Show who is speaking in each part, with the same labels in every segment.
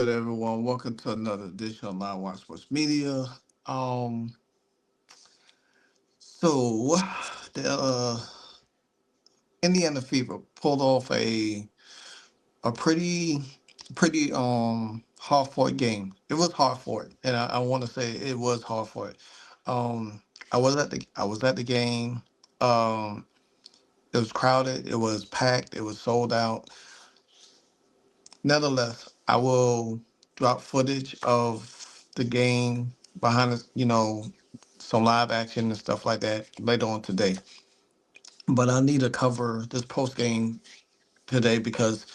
Speaker 1: everyone? Welcome to another edition of Live Watch Sports Media. Um, so the Indiana Fever pulled off a pretty hard fought game. It was hard fought, and I want to say it was hard fought. Um, I was at the game. Um, it was crowded. It was packed. It was sold out. Nevertheless, I will drop footage of the game behind the, some live action and stuff like that later on today. But I need to cover this post game today because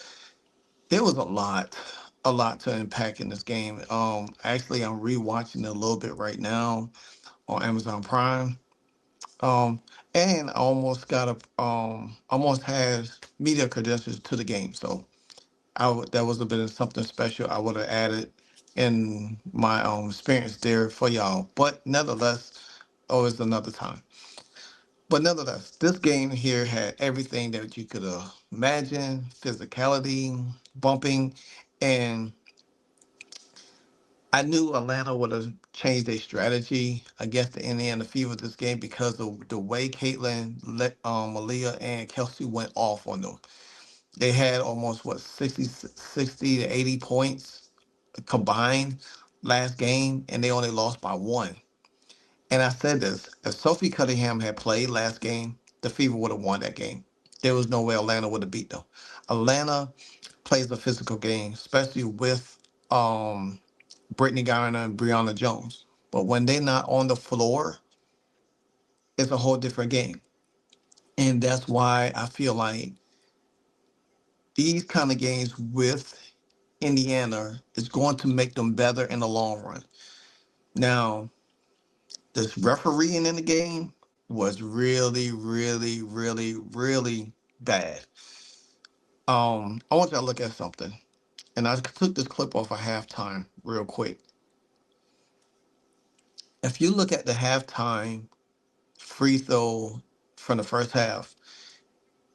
Speaker 1: there was a lot to unpack in this game. Actually, I'm rewatching it a little bit right now on Amazon Prime. Um, and I almost had media credentials to the game, so that was a bit of something special I would have added in my experience there for y'all. But nevertheless, always another time. But nevertheless, this game here had everything that you could imagine: physicality, bumping, and I knew Atlanta would have changed their strategy against the Indiana Fever this game because of the way Malia, and Kelsey went off on them. They had almost what 60 to 80 points combined last game, and they only lost by one. And I said this: if Sophie Cunningham had played last game, the Fever would have won that game. There was no way Atlanta would have beat them. Atlanta plays a physical game, especially with Brittany Garner and Brianna Jones. But when they're not on the floor, it's a whole different game. And that's why I feel like these kind of games with Indiana is going to make them better in the long run. Now, this refereeing in the game was really, really, really, really bad. I want y'all to look at something. And I took this clip off of halftime real quick. If you look at the halftime free throw from the first half,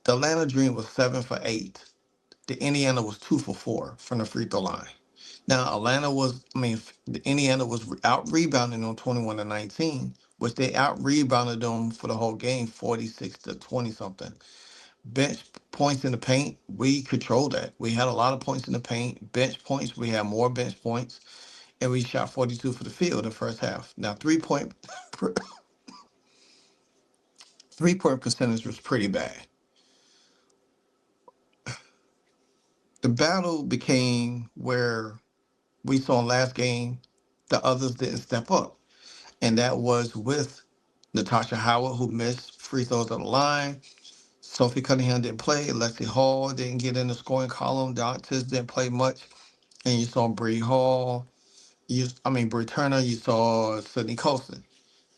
Speaker 1: the Atlanta Dream was 7 for 8. The Indiana was 2 for 4 from the free throw line. Now the Indiana was out rebounding on 21-19, which they out rebounded them for the whole game, 46-20 something. Bench points in the paint, we controlled that. We had a lot of points in the paint. Bench points, we had more bench points, and we shot 42 for the field in the first half. Now 3 point percentage was pretty bad. The battle became where we saw last game the others didn't step up, and that was with Natasha Howard, who missed free throws on the line. Sophie Cunningham didn't play. Leslie Hall didn't get in the scoring column. Dantes didn't play much. And you saw Bree Hall. Bree Turner. You saw Sydney Colson.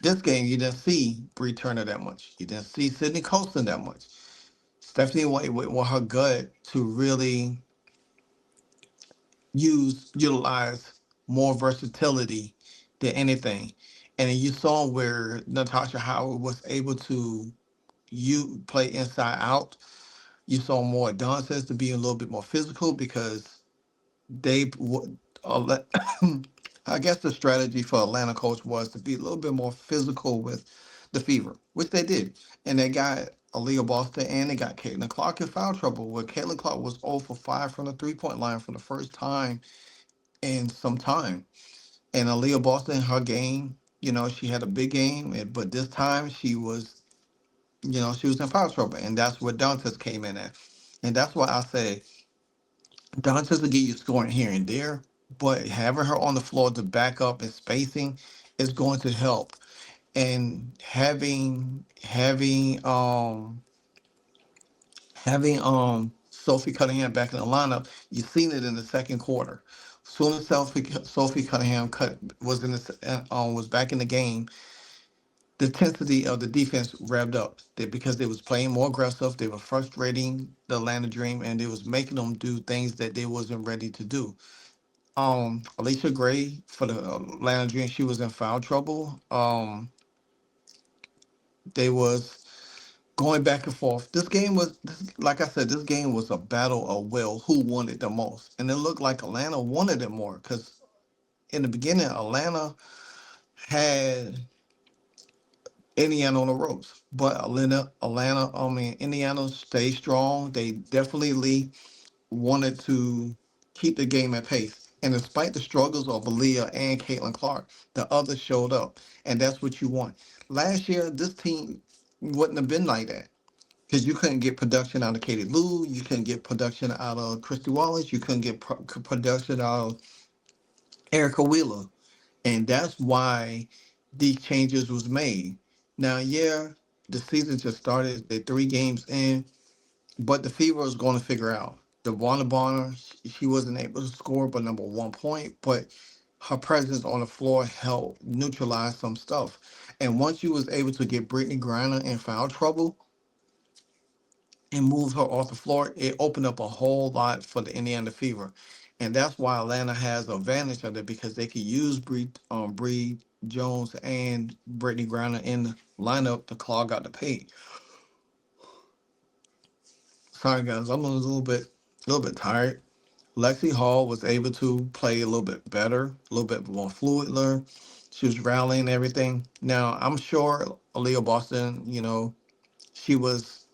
Speaker 1: This game, you didn't see Bree Turner that much. You didn't see Sydney Colson that much. Stephanie White went with her gut to really utilize more versatility than anything. And then you saw where Natasha Howard was able to play inside out. You saw more Dances to be a little bit more physical because they would. I guess the strategy for Atlanta coach was to be a little bit more physical with the Fever, which they did, and they got Aaliyah Boston and they got Caitlin Clark in foul trouble. Where Caitlin Clark was 0 for 5 from the 3 point line for the first time in some time. And Aaliyah Boston, her game, she had a big game, but this time she was in foul trouble, and that's where Dantes came in at. And that's why I say Dantes will get you scoring here and there, but having her on the floor to back up and spacing is going to help. And having Sophie Cunningham back in the lineup, you've seen it in the second quarter. Soon as Sophie Cunningham was back in the game, the intensity of the defense revved up because they was playing more aggressive. They were frustrating the Atlanta Dream, and they was making them do things that they wasn't ready to do. Alicia Gray for the Atlanta Dream, she was in foul trouble. They was going back and forth. Like I said, this game was a battle of will, who wanted the most, and it looked like Atlanta wanted it more because in the beginning, Atlanta had Indiana on the ropes, but Indiana stayed strong. They definitely wanted to keep the game at pace. And despite the struggles of Aaliyah and Caitlin Clark, the others showed up. And that's what you want. Last year, this team wouldn't have been like that because you couldn't get production out of Katie Lou. You couldn't get production out of Christy Wallace. You couldn't get production out of Erica Wheeler. And that's why these changes was made. Now, yeah, the season just started. They're 3 games in. But the Fever is going to figure out. The Wanda Bonner, she wasn't able to score but number 1 point, but her presence on the floor helped neutralize some stuff. And once you was able to get Brittany Griner in foul trouble and move her off the floor, it opened up a whole lot for the Indiana Fever. And that's why Atlanta has the advantage of it because they could use Bree Jones and Brittany Griner in the lineup to clog out the paint. Sorry guys, I'm a little bit tired. Lexi Hall was able to play a little bit better, a little bit more fluid. She was rallying everything. Now, I'm sure Aaliyah Boston, she was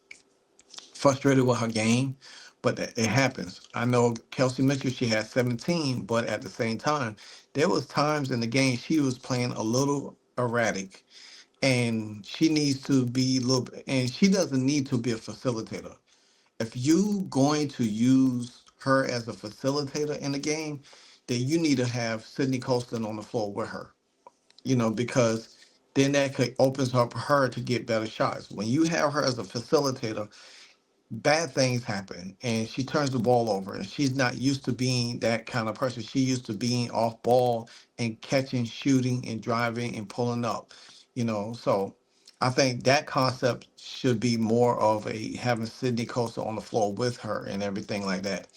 Speaker 1: frustrated with her game, but it happens. I know Kelsey Mitchell, she had 17, but at the same time, there was times in the game she was playing a little erratic, and she needs to be a little, and she doesn't need to be a facilitator. If you going to use her as a facilitator in the game, then you need to have Sydney Colston on the floor with her. Because then that could opens up her to get better shots. When you have her as a facilitator, bad things happen and she turns the ball over and she's not used to being that kind of person. She used to being off ball and catching, shooting and driving and pulling up, so I think that concept should be more of a having Sydney Costa on the floor with her and everything like that.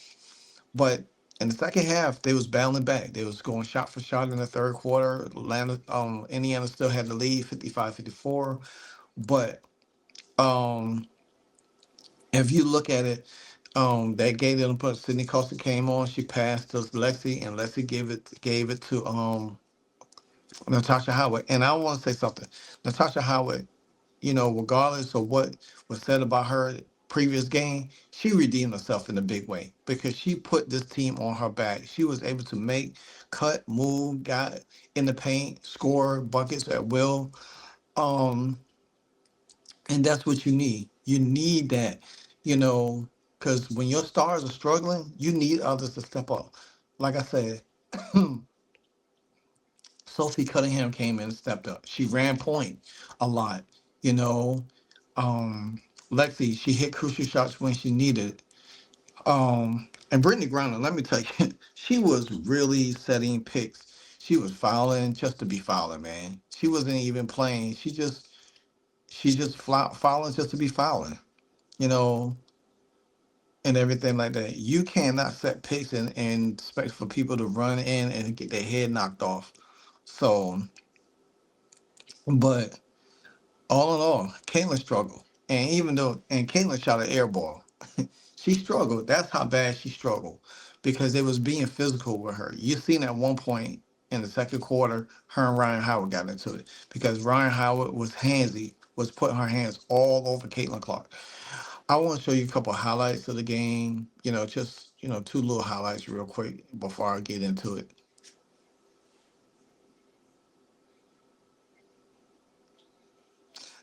Speaker 1: But in the second half, they was battling back. They was going shot for shot in the third quarter. Indiana still had the lead 55-54. But um if you look at it, that game that put Sydney Costa came on, she passed to Lexi, and Lexi gave it to Natasha Howard. And I want to say something. Natasha Howard, regardless of what was said about her previous game, she redeemed herself in a big way because she put this team on her back. She was able to make, cut, move, got in the paint, score buckets at will. Um, and that's what you need. You need that, you know, because when your stars are struggling, you need others to step up. Like I said, Sophie Cunningham came in and stepped up. She ran point a lot, you know. Um, Lexi, she hit crucial shots when she needed. And Brittany Griner, let me tell you, she was really setting picks. She was fouling just to be fouling, man. She wasn't even playing. She just fouling just to be fouling, you know, and everything like that. You cannot set picks and expect for people to run in and get their head knocked off. So, but all in all, Caitlin struggled. And Caitlin shot an air ball. She struggled. That's how bad she struggled because it was being physical with her. You seen at one point in the second quarter, her and Ryan Howard got into it because Ryan Howard was handsy, was putting her hands all over Caitlin Clark. I want to show you a couple of highlights of the game, just, two little highlights real quick before I get into it.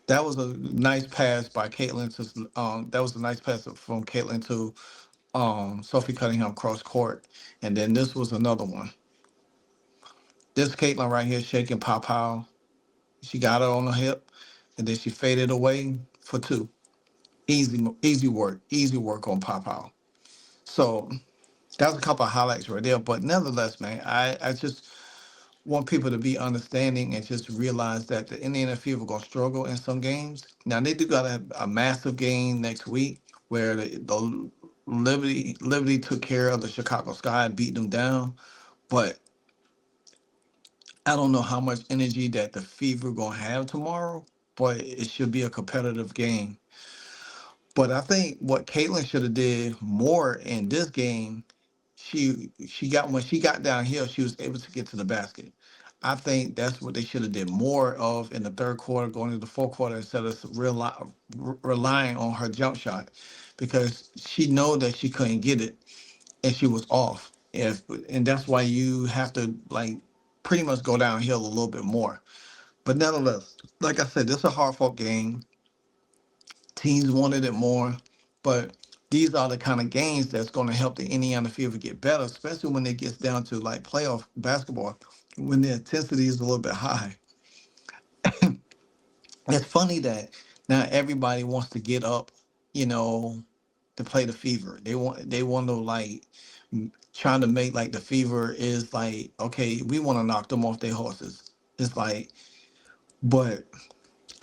Speaker 1: That was a nice pass by Caitlin that was a nice pass from Caitlin to Sophie Cunningham cross court. And then this was another one. This Caitlin right here shaking Pow. She got it on the hip, and then she faded away for two. Easy work on Pow. So that was a couple of highlights right there. But nevertheless, man, I just want people to be understanding and just realize that the Indiana Fever gonna struggle in some games. Now they do got a massive game next week where the Liberty took care of the Chicago Sky and beat them down. But I don't know how much energy that the Fever gonna have tomorrow, but it should be a competitive game. But I think what Caitlyn should have did more in this game, she got when she got downhill, she was able to get to the basket. I think that's what they should have did more of in the third quarter, going into the fourth quarter, instead of relying on her jump shot, because she know that she couldn't get it and she was off. And that's why you have to like pretty much go downhill a little bit more. But nonetheless, like I said, this is a hard fought game. Teams wanted it more, but these are the kind of games that's going to help the Indiana Fever get better, especially when it gets down to like playoff basketball, when the intensity is a little bit high. It's funny that now everybody wants to get up, you know, to play the Fever. They want to like trying to make like the Fever is like, okay, we want to knock them off their horses. It's like, but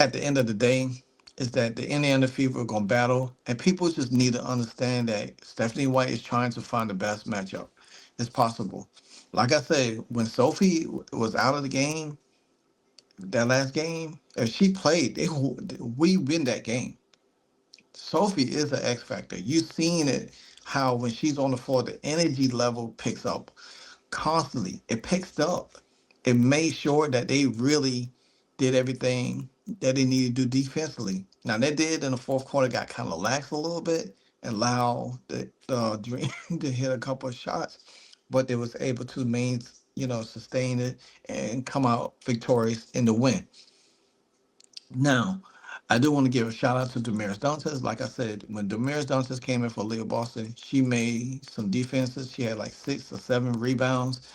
Speaker 1: at the end of the day, is that the Indiana Fever are going to battle, and people just need to understand that Stephanie White is trying to find the best matchup. It's possible. Like I said, when Sophie was out of the game, that last game, if she played, we win that game. Sophie is an X factor. You've seen it how when she's on the floor, the energy level picks up constantly. It picks up. It made sure that they really did everything that they needed to do defensively. Now they did in the fourth quarter, got kind of lax a little bit and allowed the Dream to hit a couple of shots, but they was able to sustain it and come out victorious in the win. Now, I do want to give a shout out to Damaris Dantes. Like I said, when Damaris Dantes came in for Leah Boston, she made some defenses. She had like 6 or 7 rebounds,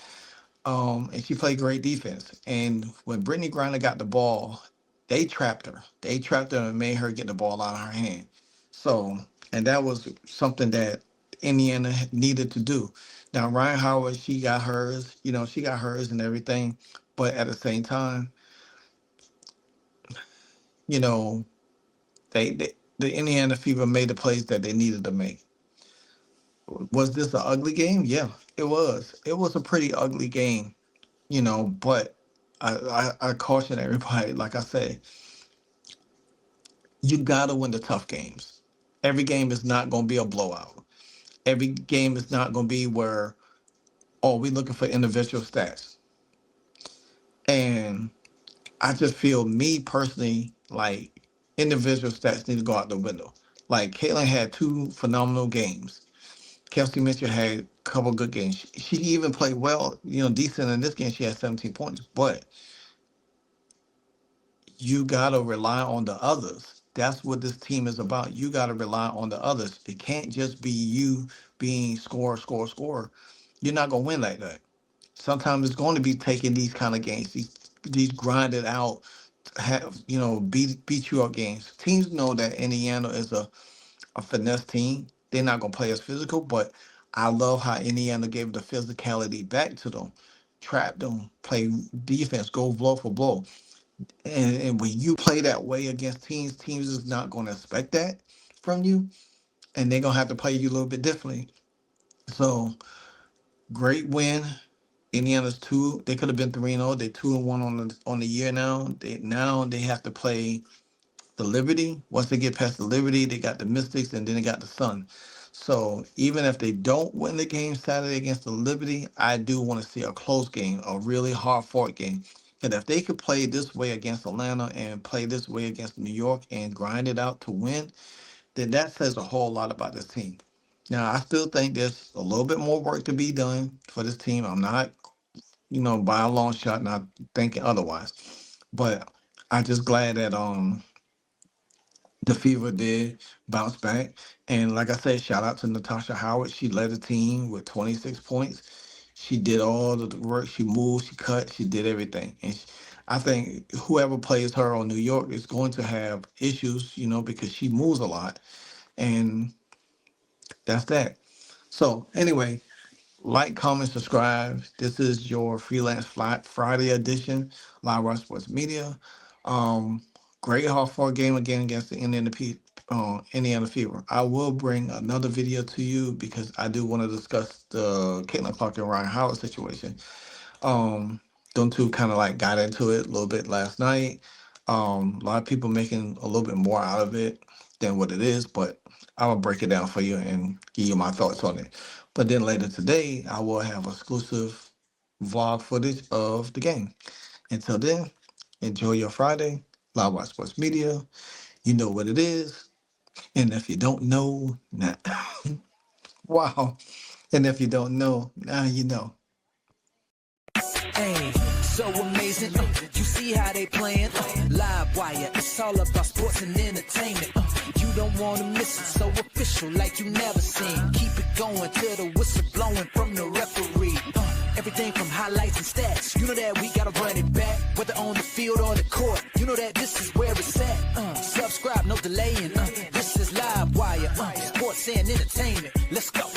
Speaker 1: and she played great defense. And when Brittany Griner got the ball, they trapped her. They trapped her and made her get the ball out of her hand. So, and that was something that Indiana needed to do. Now, Ryan Howard, she got hers. She got hers and everything. But at the same time, you know, they the Indiana Fever made the plays that they needed to make. Was this an ugly game? Yeah, it was. It was a pretty ugly game, but I caution everybody, like I say, you gotta win the tough games. Every game is not gonna be a blowout. Every game is not gonna be where, oh, we're looking for individual stats. And I just feel, me personally, like individual stats need to go out the window. Like Caitlin had 2 phenomenal games. Kelsey Mitchell had a couple good games. She even played well, decent in this game. She had 17 points, but you gotta rely on the others. That's what this team is about. You gotta rely on the others. It can't just be you being score, score, score. You're not gonna win like that. Sometimes it's going to be taking these kind of games, these grinded out, have beat you up games. Teams know that Indiana is a finesse team. They're not gonna play as physical, but I love how Indiana gave the physicality back to them, trap them, play defense, go blow for blow. And when you play that way against teams is not going to expect that from you, and they're gonna have to play you a little bit differently. So great win. Indiana's two. They could have been 3-0. They're 2-1 on the year now. They have to play the Liberty. Once they get past the Liberty, they got the Mystics, and then they got the Sun. So even if they don't win the game Saturday against the Liberty, I do want to see a close game, a really hard fought game. And if they could play this way against Atlanta and play this way against New York and grind it out to win, then that says a whole lot about this team. Now, I still think there's a little bit more work to be done for this team. I'm not, by a long shot, not thinking otherwise. But I'm just glad that the Fever did bounce back. And like I said, shout out to Natasha Howard. She led the team with 26 points. She did all of the work. She moved, she cut, she did everything. And I think whoever plays her on New York is going to have issues, because she moves a lot. And that's that. So anyway, like, comment, subscribe. This is your Freelance Friday edition, Live Rock Sports Media. Um, Great hard fought game again against the Indiana Fever. I will bring another video to you because I do want to discuss the Caitlin Clark and Ryan Howard situation. Them two kind of like got into it a little bit last night. A lot of people making a little bit more out of it than what it is, but I'm gonna break it down for you and give you my thoughts on it. But then later today, I will have exclusive vlog footage of the game. Until then, enjoy your Friday. Live Watch Sports Media. You know what it is. And if you don't know, now, wow. And if you don't know, now you know.
Speaker 2: Hey, so amazing. You see how they playing? Live wire, it's all about sports and entertainment. You don't wanna miss it, so official like you never seen. Keep it going till the whistle blowing from the referee. Everything from highlights and stats. You know that we gotta run it back, whether on the field or the court. You know that this is where it's at. Subscribe, no delaying. This is Live Wire, sports and entertainment. Let's go.